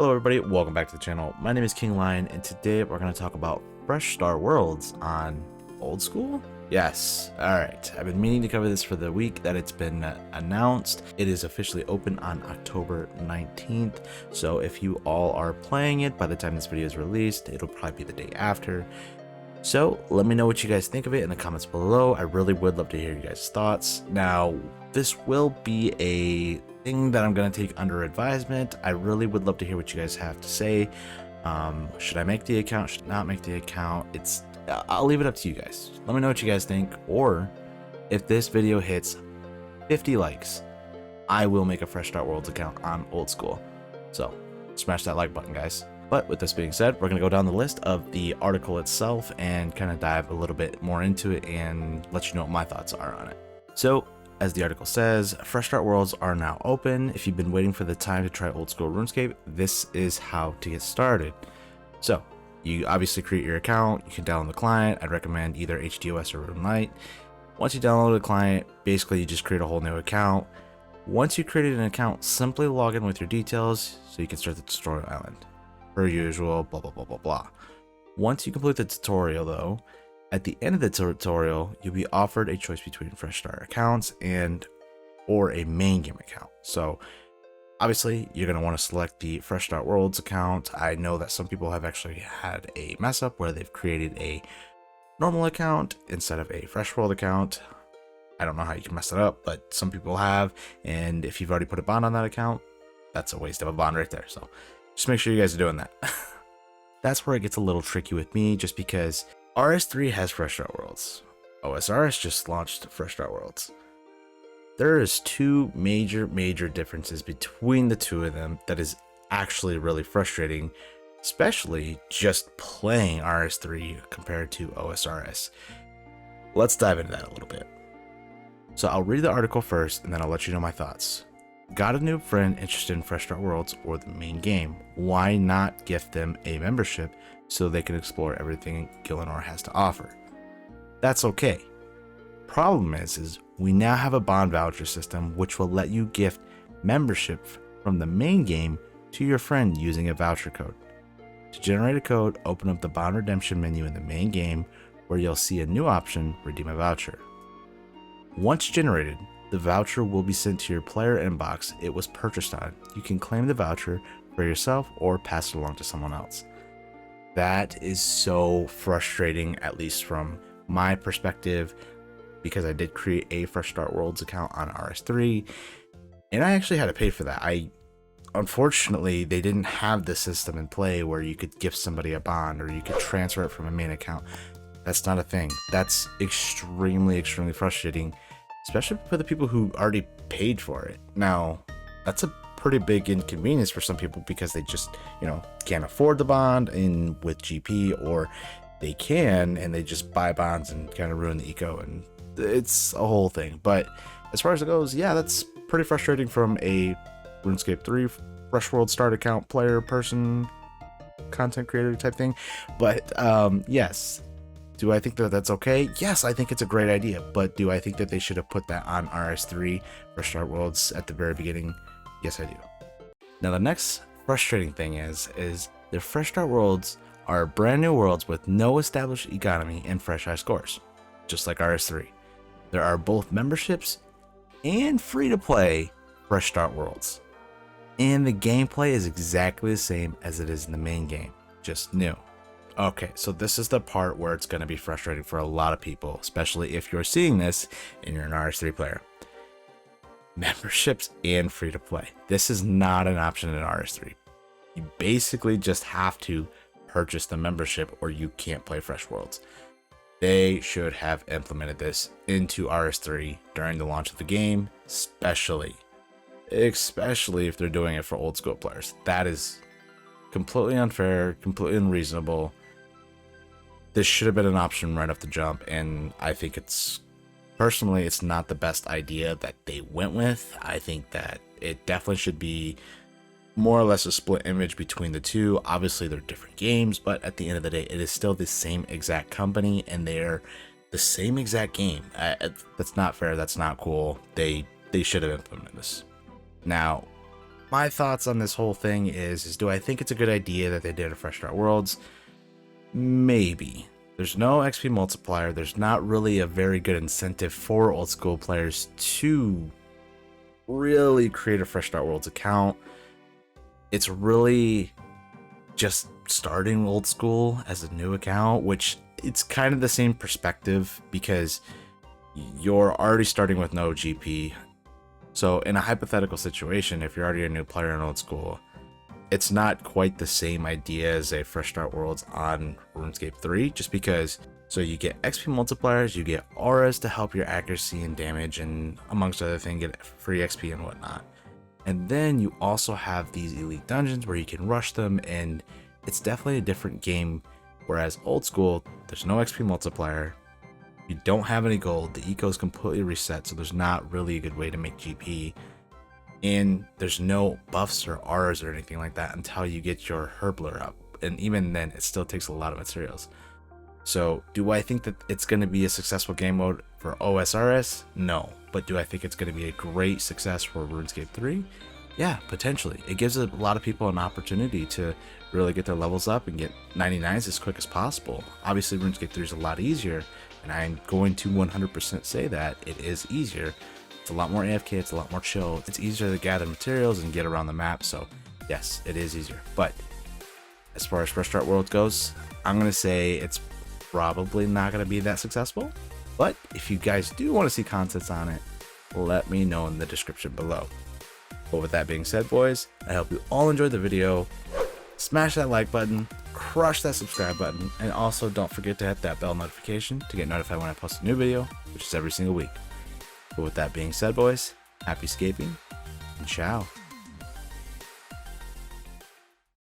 Hello everybody, welcome back to the channel. My name is King Lion, and today we're going to talk about fresh start worlds on old school? Yes, alright. I've been meaning to cover this for the week that it's been announced. It is officially open on October 19th, so if you all are playing it by the time this video is released, it'll probably be the day after. So let me know what you guys think of it in the comments below. I really would love to hear you guys' thoughts. Now, this will be a thing that I'm going to take under advisement. I really would love to hear what you guys have to say. Should I make the account? Should I not make the account? I'll leave it up to you guys. Let me know what you guys think, or if this video hits 50 likes, I will make a Fresh Start Worlds account on old school. So smash that like button, guys. But with this being said, we're going to go down the list of the article itself and kind of dive a little bit more into it and let you know what my thoughts are on it. So, as the article says, Fresh Start Worlds are now open. If you've been waiting for the time to try old school RuneScape, this is how to get started. So, you obviously create your account, you can download the client. I'd recommend either HDOS or RuneLite. Once you download the client, basically you just create a whole new account. Once you created an account, simply log in with your details so you can start the tutorial island. Per usual, blah blah blah blah blah. Once you complete the tutorial though, at the end of the tutorial, you'll be offered a choice between fresh start accounts or a main game account. So obviously you're going to want to select the Fresh Start Worlds account. I know that some people have actually had a mess up where they've created a normal account instead of a Fresh World account. I don't know how you can mess it up, but some people have, and if you've already put a bond on that account, that's a waste of a bond right there. So just make sure you guys are doing that. That's where it gets a little tricky with me, just because RS3 has Fresh Start Worlds. OSRS just launched Fresh Start Worlds. There is two major differences between the two of them that is actually really frustrating, especially just playing RS3 compared to OSRS. Let's dive into that a little bit. So I'll read the article first, and then I'll let you know my thoughts. Got a new friend interested in Fresh Start Worlds or the main game? Why not gift them a membership so they can explore everything Gielinor has to offer? That's okay. Problem is we now have a bond voucher system which will let you gift membership from the main game to your friend using a voucher code. To generate a code, open up the bond redemption menu in the main game where you'll see a new option, redeem a voucher. Once generated, the voucher will be sent to your player inbox it was purchased on. You can claim the voucher for yourself or pass it along to someone else. That is so frustrating, at least from my perspective, because I did create a Fresh Start Worlds account on RS3, and I actually had to pay for that. Unfortunately, they didn't have the system in play where you could gift somebody a bond or you could transfer it from a main account. That's not a thing. That's extremely frustrating, especially for the people who already paid for it. Now, that's a pretty big inconvenience for some people because they just, can't afford the bond with GP, or they can and they just buy bonds and kind of ruin the eco, and it's a whole thing. But as far as it goes, yeah, that's pretty frustrating from a RuneScape 3 Fresh World Start account player person, content creator type thing. But yes. Do I think that that's okay? Yes, I think it's a great idea, but do I think that they should have put that on RS3 Fresh Start Worlds at the very beginning? Yes, I do. Now, the next frustrating thing is the Fresh Start Worlds are brand new worlds with no established economy and fresh high scores, just like RS3. There are both memberships and free-to-play Fresh Start Worlds, and the gameplay is exactly the same as it is in the main game, just new. Okay, so this is the part where it's going to be frustrating for a lot of people, especially if you're seeing this and you're an RS3 player. Memberships and free to play. This is not an option in RS3. You basically just have to purchase the membership or you can't play Fresh Worlds. They should have implemented this into RS3 during the launch of the game, especially if they're doing it for old school players. That is completely unfair, completely unreasonable. This should have been an option right off the jump, and I think personally it's not the best idea that they went with. I think that it definitely should be more or less a split image between the two. Obviously they're different games, but at the end of the day it is still the same exact company and they're the same exact game. That's not fair. That's not cool. They should have implemented this. Now, My thoughts on this whole thing is do I think it's a good idea that they did a Fresh Start Worlds? Maybe. There's no XP multiplier. There's not really a very good incentive for old school players to really create a Fresh Start Worlds account. It's really just starting old school as a new account, which it's kind of the same perspective because you're already starting with no GP. So in a hypothetical situation, if you're already a new player in old school, it's not quite the same idea as a Fresh Start Worlds on RuneScape 3, just because so you get XP multipliers, you get auras to help your accuracy and damage, and amongst other things, get free XP and whatnot. And then you also have these elite dungeons where you can rush them, and it's definitely a different game. Whereas old school, there's no XP multiplier, you don't have any gold, the eco is completely reset, so there's not really a good way to make GP, and there's no buffs or auras or anything like that until you get your Herbler up, and even then it still takes a lot of materials. So do I think that it's going to be a successful game mode for OSRS? No. But do I think it's going to be a great success for RuneScape 3? Yeah, potentially. It gives a lot of people an opportunity to really get their levels up and get 99s as quick as possible. Obviously RuneScape 3 is a lot easier, and I'm going to 100% say that it is easier. It's a lot more AFK, it's a lot more chill, it's easier to gather materials and get around the map, so yes, it is easier. But as far as Fresh Start Worlds goes, I'm going to say it's probably not going to be that successful. But if you guys do want to see contents on it, let me know in the description below. But with that being said, boys, I hope you all enjoyed the video. Smash that like button, crush that subscribe button, and also don't forget to hit that bell notification to get notified when I post a new video, which is every single week. But with that being said, boys, happy scaping, and ciao.